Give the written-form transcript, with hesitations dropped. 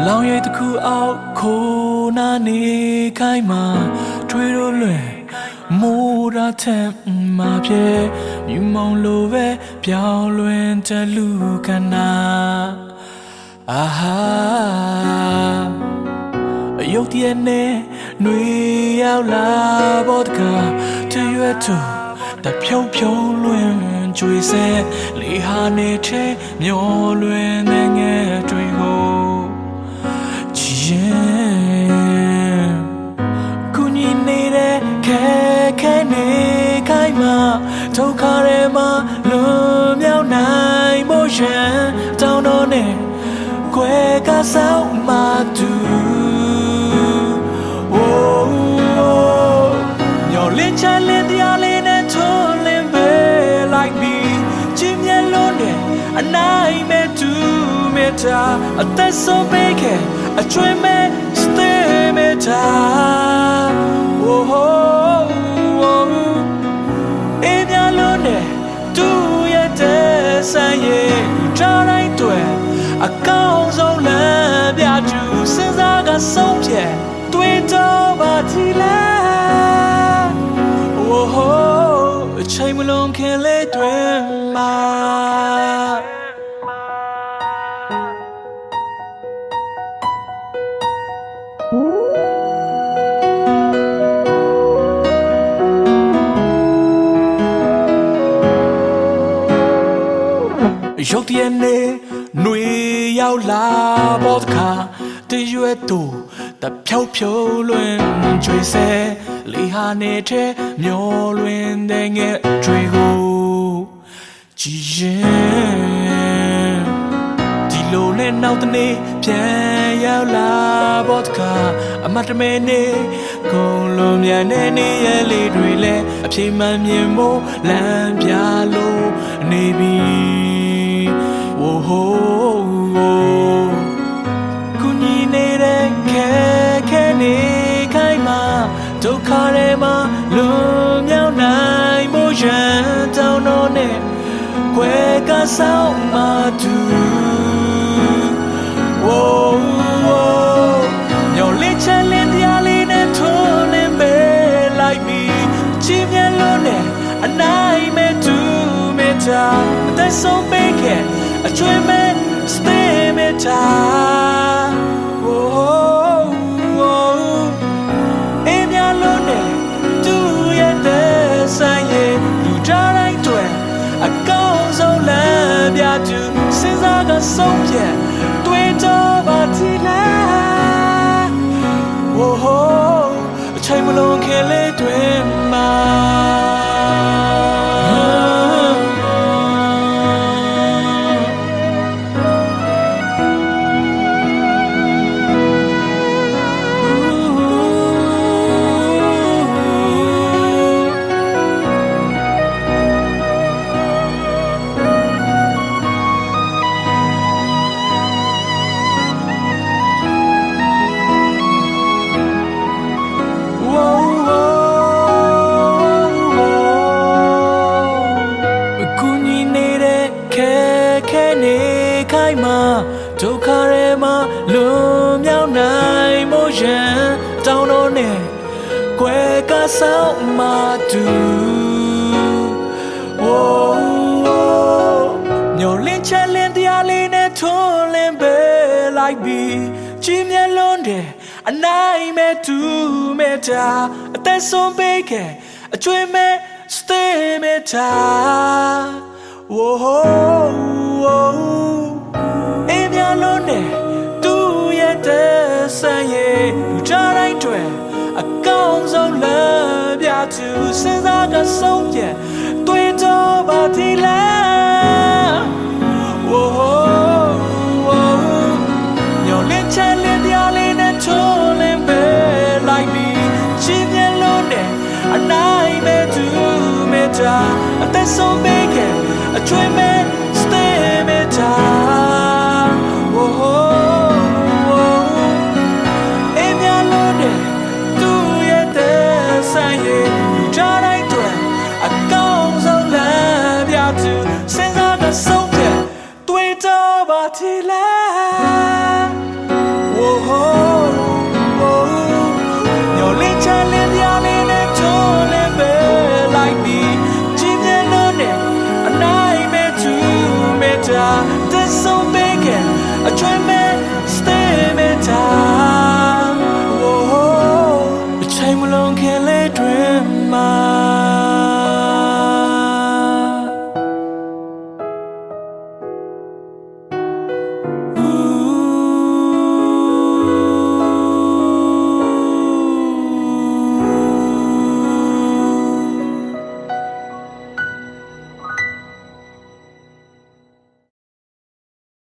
လောင်ရိပ်တစ်ခုအောက်ခိုးနာနေခိုင်းမှာထွေးလို့လွယ်မိုးရာထက်မှာဖြစ်မြူမောင်လိုပဲပြောင်းလွင်တလူခန္ဓာအာဟာအယုတ်တည်းနဲ့နှွေရောက်လာဘောတကာတရွတ်သူတဖြုံဖြုံလွင်ကြွေစဲလေဟာနေတဲ့မျောလွင်တဲ့ငယ်တွေကိုကူညီနေတဲ့ခဲနေခိုင်းမှာဒုက္ခတွေမှာလွန်မြောက်နိုင်ဖို့ရန်တောင်းတော့နဲ့ကွယ်ကဆောင်မှတူညော်လင်းချလင်းတရားလေးနဲ့ထွန်းလင်းပဲလိုက်ပြီးကြည်မြဲလို့နဲ့အနိုင်မဲ့သူမေတ္တာအသက်ဆုံးပေးခဲ့အကျွေးမဲ့ stay မေတ္တာအေးမြလို့နဲ့သူရဲ့တဲ့ဆိုင်ရဲ့ကြားတိုင်းတွေအကောင်းဆုံးလမ်းပြသူစဉ်းစားကဆုံးဖြတ်တွေ့တော့ပါတီလားအချိန်မလုံးခင်လေးတွင်မှာရုတ်တရက်နဲ့နှွေရောက်လာဘောတခါတရွတ်တူတဖြုတ်ဖြုတ်လွင်ကျွေးစဲလေဟာနေတဲ့မျောလွင်တဲ့ငယ်တွေကိုကြည်ရင်ဒီလိုနဲ့နောက်တနေ့ပြန်ရောက်လာဘောတခါအမတ်တမဲနဲ့ကုန်လုံးမြန်တဲ့နေရလေးတွေလည်းအပြေမှန်မြင်မို့လမ်းပြလို့နေပြီကူညီနေတဲ့ခဲနေခိုင်းမှာဒုက္ခတွေမှာလွန်မြောက်နိုင်ဖို့ရန်တောင်းတော့နဲ့ကွယ်ကဆောင်မှတူညော်လေးချလင်းတရားလေးနဲ့ထွန်းလင်းပဲလိုက်ပြီးကြည်မြဲလို့နဲ့အနိုင်မဲ့သူမေတ္တာအသက်ဆုံးပေးခဲ့အကျွေးမဲ့ stay မေတ္တာအေးမြလို့နဲ့သူရဲ့တဲ့ဆိုင်ရဲ့လူကြားတိုင်းတွေအကောင်းဆုံးလမ်းပြသူစဉ်းစားကဆုံးဖြတ်တွေ့တော့ပါတီလားအချိန်မလုံးခင်လေးတွင်မှာဒုက္ခတွေမှာလွန်မြောက်နိုင်ဖို့ရန်တောင်းတော့နဲ့ကွယ်ကဆောင်မှတူညော်လင်းချလင်းတရားလေးနဲ့ထွန်းလင်းပဲလိုက်ပြီးကြည်မြဲလွန်းတဲ့အနိုင်မဲ့သူမေတ္တာအသက်ဆုံးပေးခဲ့အကျွေးမဲ့ stay မေတ္တာအေးမြလို့နဲ့သူရဲ့တဲ့ဆိုင်ရဲ့လူကြားတိုင်းတွေအကောင်းဆုံးလမ်းပြသူစဉ်းစားကဆုံးဖြတ်တွေ့တော့ပါတီလားညော်လင်းချလင်းတရားလေးနဲ့ထွန်းလင်းပဲလိုက်ပြီးကြည်မြဲလို့နဲ့အနိုင်မဲ့သူမေတ္တာအသက်ဆုံးပေးခဲ့အကျွေးမဲ့